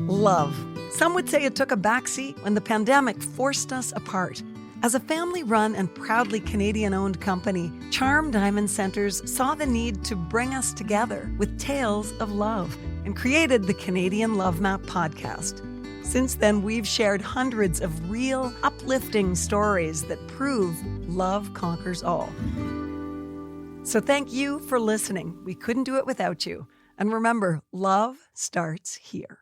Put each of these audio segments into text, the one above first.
Love. Some would say it took a backseat when the pandemic forced us apart. As a family-run and proudly Canadian-owned company, Charm Diamond Centers saw the need to bring us together with tales of love and created the Canadian Love Map podcast. Since then, we've shared hundreds of real, uplifting stories that prove love conquers all. So thank you for listening. We couldn't do it without you. And remember, love starts here.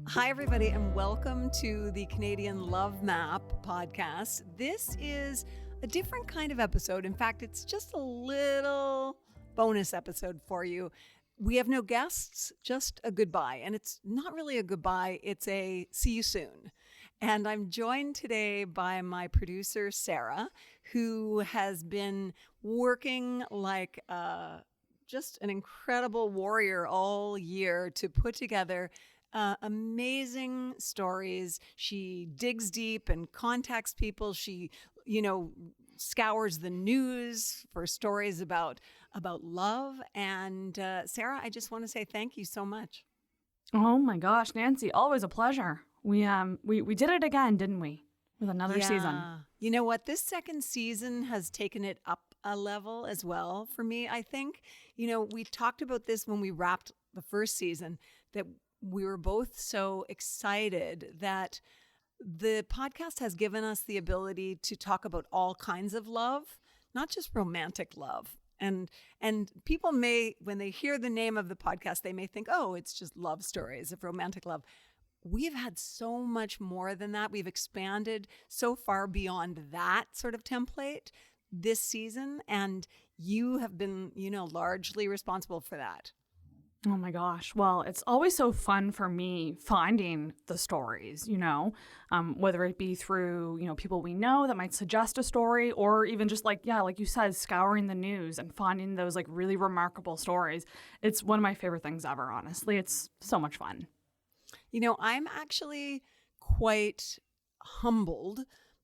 Hi, everybody, and welcome to the Canadian Love Map podcast. This is a different kind of episode. In fact, it's just a little bonus episode for you. We have no guests, just a goodbye. And it's not really a goodbye, it's a see you soon. And I'm joined today by my producer, Sarah, who has been working like just an incredible warrior all year to put together amazing stories. She digs deep and contacts people. She, scours the news for stories about love. And Sarah, I just want to say thank you so much. Oh my gosh, Nancy, always a pleasure. We did it again, didn't we? With another season. You know what? This second season has taken it up a level as well for me, I think. We talked about this when we wrapped the first season, that we were both so excited that the podcast has given us the ability to talk about all kinds of love, not just romantic love. And people may, when they hear the name of the podcast, they may think, oh, it's just love stories of romantic love. We've had so much more than that. We've expanded so far beyond that sort of template this season. And you have been, largely responsible for that. Oh my gosh. Well, it's always so fun for me finding the stories, whether it be through, people we know that might suggest a story, or even just like you said, scouring the news and finding those like really remarkable stories. It's one of my favorite things ever, honestly. It's so much fun. I'm actually quite humbled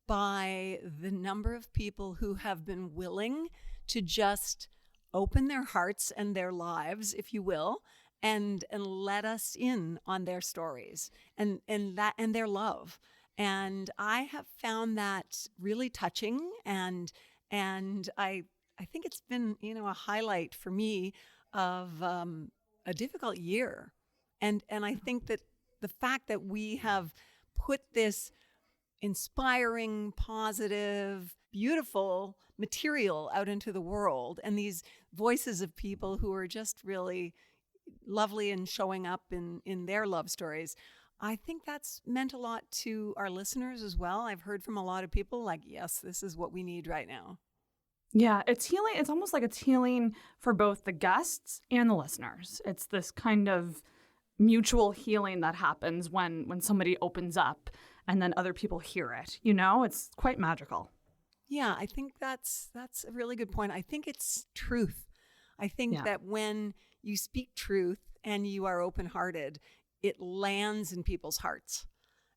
by the number of people who have been willing to just open their hearts and their lives, if you will, and let us in on their stories and their love. And I have found that really touching, and I think it's been, a highlight for me of a difficult year. And I think that the fact that we have put this inspiring, positive, beautiful material out into the world, and these voices of people who are just really lovely and showing up in their love stories, I think that's meant a lot to our listeners as well. I've heard from a lot of people like, yes, this is what we need right now. Yeah, it's healing. It's almost like it's healing for both the guests and the listeners. It's this kind of mutual healing that happens when somebody opens up and then other people hear it. It's quite magical. Yeah, I think that's a really good point. I think it's truth. I think that when you speak truth and you are open-hearted, it lands in people's hearts.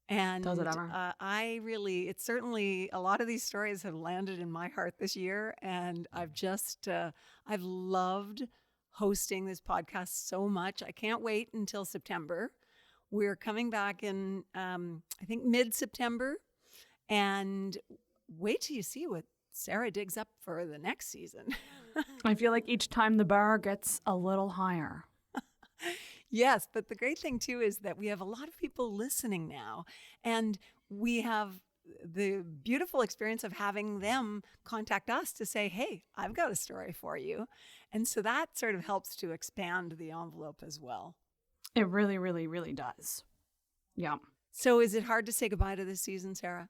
And does it ever? It's certainly, a lot of these stories have landed in my heart this year. And I've loved hosting this podcast so much. I can't wait until September. We're coming back in, I think, mid-September. And wait till you see what Sarah digs up for the next season. I feel like each time the bar gets a little higher. Yes, but the great thing, too, is that we have a lot of people listening now. And we have the beautiful experience of having them contact us to say, hey, I've got a story for you. And so that sort of helps to expand the envelope as well. It really, really, really does. Yeah. So is it hard to say goodbye to this season, Sarah?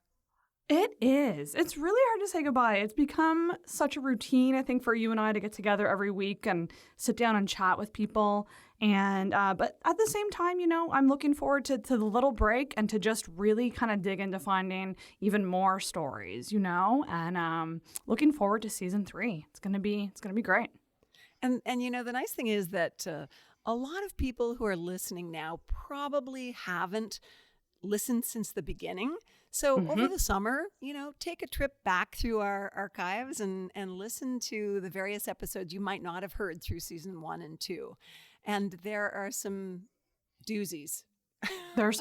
It is. It's really hard to say goodbye. It's become such a routine, I think, for you and I to get together every week and sit down and chat with people. And but at the same time, I'm looking forward to the little break and to just really kind of dig into finding even more stories, and looking forward to season 3. It's gonna be great. And the nice thing is that a lot of people who are listening now probably haven't listened since the beginning. So over the summer, take a trip back through our archives and listen to the various episodes you might not have heard through season 1 and 2. And there are some doozies. There are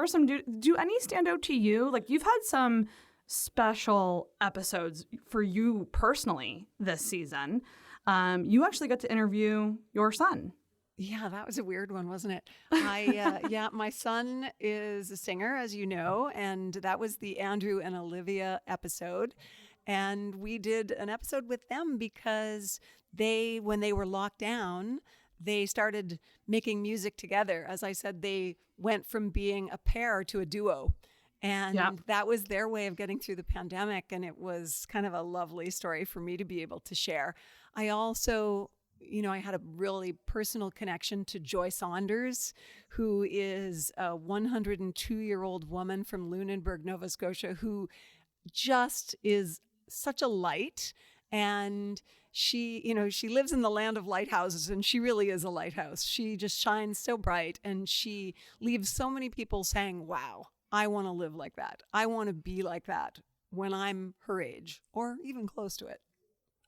some. Do any stand out to you? Like, you've had some special episodes for you personally this season. You actually got to interview your son. Yeah, that was a weird one, wasn't it? My son is a singer, as you know, and that was the Andrew and Olivia episode. And we did an episode with them because when they were locked down, they started making music together. As I said, they went from being a pair to a duo. And that was their way of getting through the pandemic. And it was kind of a lovely story for me to be able to share. I also, I had a really personal connection to Joy Saunders, who is a 102-year-old woman from Lunenburg, Nova Scotia, who just is such a light. And she lives in the land of lighthouses, and she really is a lighthouse. She just shines so bright, and she leaves so many people saying, wow, I want to live like that. I want to be like that when I'm her age or even close to it.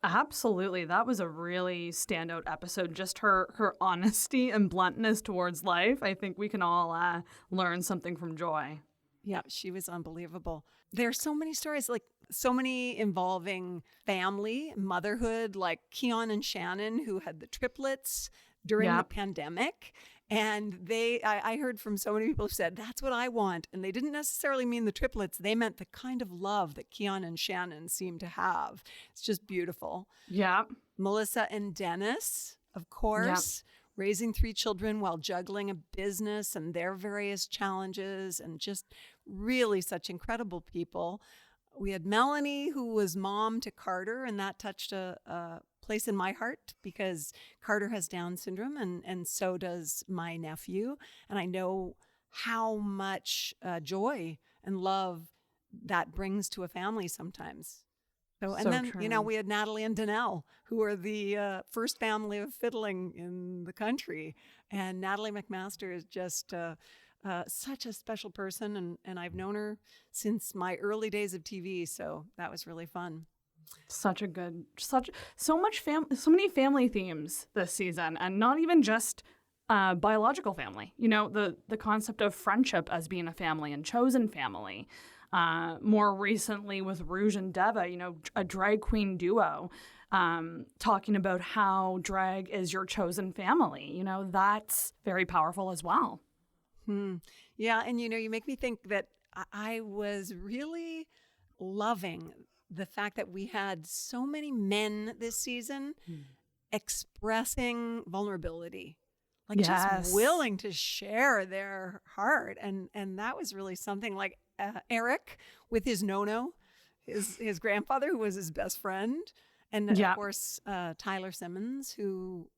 Absolutely. That was a really standout episode. Just her honesty and bluntness towards life. I think we can all learn something from Joy. Yeah, she was unbelievable. There are so many stories, like so many involving family, motherhood, like Keon and Shannon, who had the triplets during the pandemic. And I heard from so many people who said, that's what I want. And they didn't necessarily mean the triplets. They meant the kind of love that Keon and Shannon seem to have. It's just beautiful. Yeah. Melissa and Dennis, of course, raising 3 children while juggling a business and their various challenges, and just really such incredible people. We had Melanie, who was mom to Carter, and that touched a place in my heart because Carter has Down syndrome, and so does my nephew. And I know how much joy and love that brings to a family sometimes. Then, we had Natalie and Danelle, who are the first family of fiddling in the country. And Natalie McMaster is just such a special person. And I've known her since my early days of TV. So that was really fun. So many family themes this season, and not even just biological family. The concept of friendship as being a family and chosen family. More recently with Rouge and Deva, a drag queen duo, talking about how drag is your chosen family. That's very powerful as well. Yeah, and you make me think that I was really loving the fact that we had so many men this season expressing vulnerability, just willing to share their heart. And that was really something. Like Eric with his no-no, his grandfather, who was his best friend. And of course, Tyler Simmons, who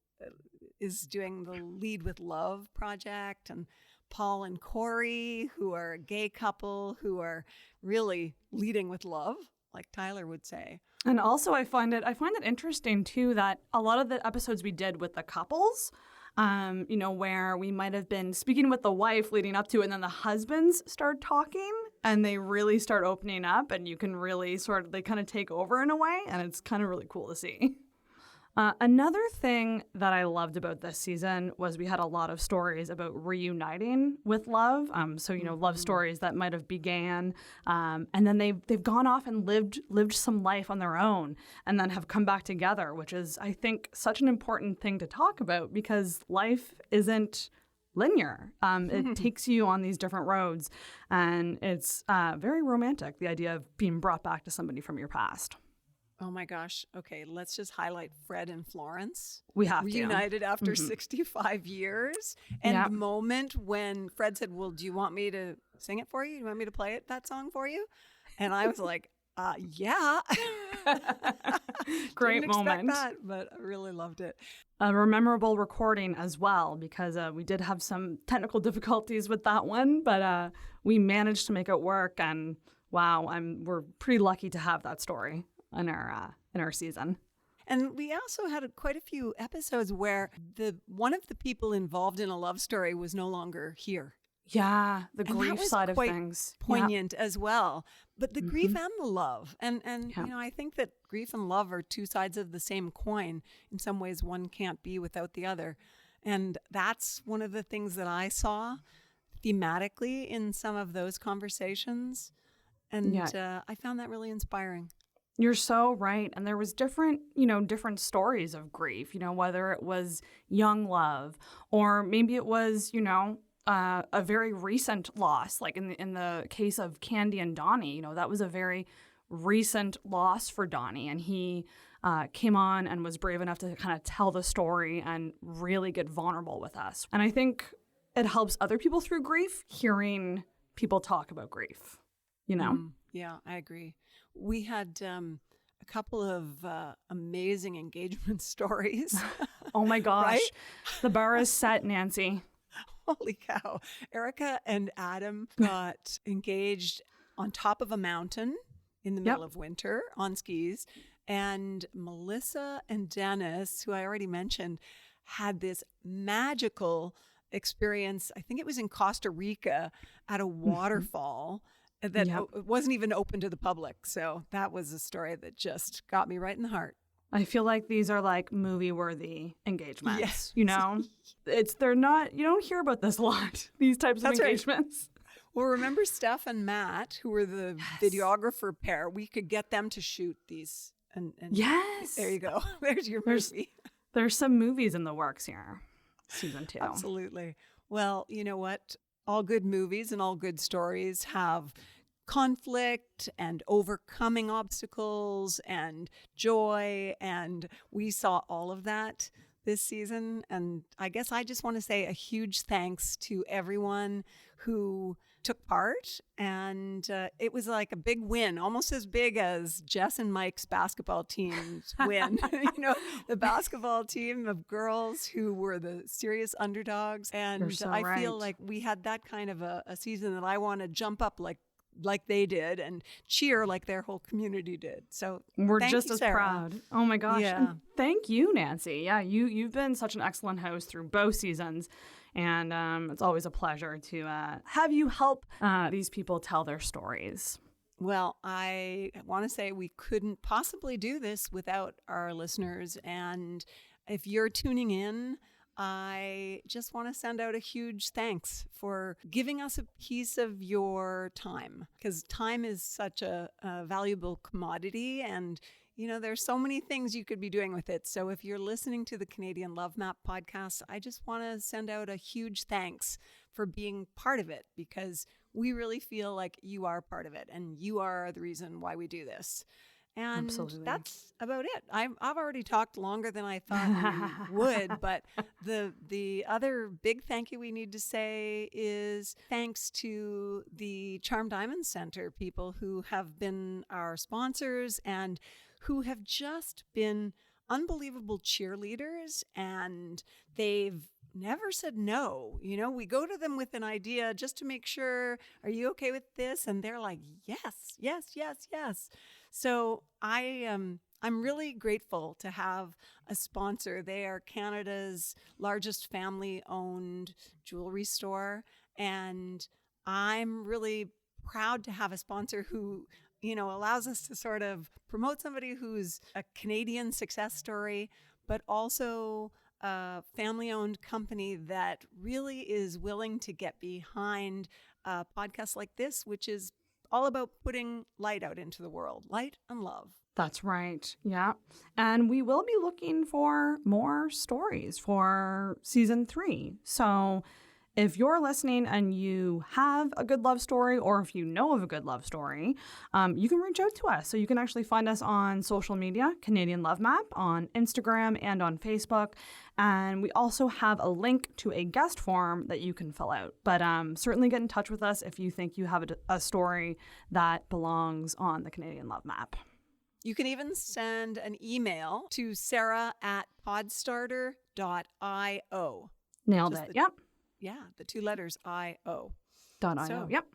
is doing the Lead with Love project, and Paul and Corey, who are a gay couple who are really leading with love, like Tyler would say. And also I find it interesting too that a lot of the episodes we did with the couples, where we might have been speaking with the wife leading up to it, and then the husbands start talking and they really start opening up, and you can really they kind of take over in a way, and it's kind of really cool to see. Another thing that I loved about this season was we had a lot of stories about reuniting with love. Love stories that might have began, and then they've gone off and lived some life on their own, and then have come back together, which is, I think, such an important thing to talk about, because life isn't linear. It takes you on these different roads, and it's very romantic, the idea of being brought back to somebody from your past. Oh my gosh. Okay, let's just highlight Fred and Florence. We have reunited after 65 years. And the moment when Fred said, well, do you want me to sing it for you? Do you want me to play that song for you? And I was like, yeah. Great moment. That, but I really loved it. A memorable recording as well, because we did have some technical difficulties with that one, but we managed to make it work. And wow, we're pretty lucky to have that story in our season. And we also had quite a few episodes where one of the people involved in a love story was no longer here. Yeah, the And that grief was side of quite things. poignant as well. But the grief Mhm. and the love. And Yeah. I think that grief and love are two sides of the same coin. In some ways, one can't be without the other. And that's one of the things that I saw thematically in some of those conversations. And Yeah. I found that really inspiring. You're so right. And there was different stories of grief, whether it was young love or maybe it was, a very recent loss, like in the case of Candy and Donnie, that was a very recent loss for Donnie. And he came on and was brave enough to kind of tell the story and really get vulnerable with us. And I think it helps other people through grief hearing people talk about grief, Yeah, I agree. We had a couple of amazing engagement stories. Oh my gosh. Right? The bar is set, Nancy. Holy cow. Erica and Adam got engaged on top of a mountain in the middle of winter on skis. And Melissa and Dennis, who I already mentioned, had this magical experience. I think it was in Costa Rica at a waterfall that wasn't even open to the public. So that was a story that just got me right in the heart. I feel like these are like movie-worthy engagements. Yes. They're not, you don't hear about this a lot, these types of engagements. Right. Well, remember Steph and Matt, who were the videographer pair? We could get them to shoot these. And yes. There you go. There's your movie. There's some movies in the works here. Season 2. Absolutely. Well, you know what? All good movies and all good stories have conflict and overcoming obstacles and joy. And we saw all of that this season. And I guess I just want to say a huge thanks to everyone who took part. And it was like a big win, almost as big as Jess and Mike's basketball team's win. The basketball team of girls who were the serious underdogs. And I feel like we had that kind of a season that I want to jump up like they did and cheer like their whole community did. So we're just you, as Sarah. proud. Oh my gosh. Yeah. And thank you, Nancy. Yeah, you've been such an excellent host through both seasons. And it's always a pleasure to have you help these people tell their stories. Well, I want to say we couldn't possibly do this without our listeners. And if you're tuning in, I just want to send out a huge thanks for giving us a piece of your time, because time is such a valuable commodity, and there's so many things you could be doing with it. So if you're listening to the Canadian Love Map podcast, I just want to send out a huge thanks for being part of it, because we really feel like you are part of it and you are the reason why we do this. And Absolutely. That's about it. I've already talked longer than I thought we would, but the other big thank you we need to say is thanks to the Charm Diamond Center people who have been our sponsors and who have just been unbelievable cheerleaders, and they've never said no. We go to them with an idea just to make sure, are you okay with this? And they're like, yes, yes, yes, yes. So I'm really grateful to have a sponsor. They are Canada's largest family-owned jewelry store, and I'm really proud to have a sponsor who allows us to sort of promote somebody who's a Canadian success story, but also a family-owned company that really is willing to get behind podcasts like this, which is all about putting light out into the world, light and love. That's right. Yeah. And we will be looking for more stories for season 3. So if you're listening and you have a good love story, or if you know of a good love story, you can reach out to us. So you can actually find us on social media, Canadian Love Map, on Instagram and on Facebook. And we also have a link to a guest form that you can fill out. But certainly get in touch with us if you think you have a story that belongs on the Canadian Love Map. You can even send an email to sarah@podstarter.io. Nailed it. Yep. Yeah, the 2 letters I-O. .io. Yep.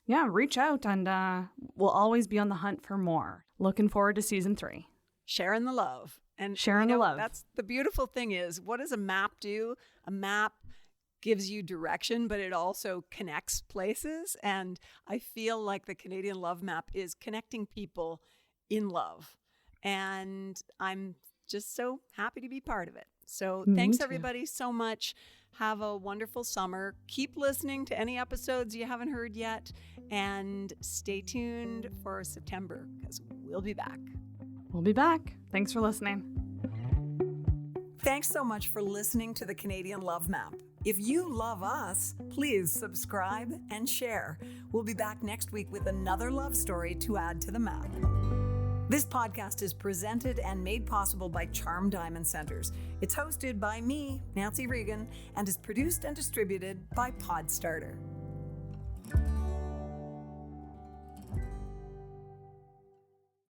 Yeah, reach out, and we'll always be on the hunt for more. Looking forward to season 3. Sharing the love. And sharing the love. That's the beautiful thing is, what does a map do? A map gives you direction, but it also connects places. And I feel like the Canadian Love Map is connecting people in love. And I'm just so happy to be part of it. So thanks everybody so much. Have a wonderful summer. Keep listening to any episodes you haven't heard yet, and stay tuned for September because we'll be back. We'll be back. Thanks for listening. Thanks so much for listening to the Canadian Love Map. If you love us, please subscribe and share. We'll be back next week with another love story to add to the map. This podcast is presented and made possible by Charm Diamond Centers. It's hosted by me, Nancy Regan, and is produced and distributed by Podstarter.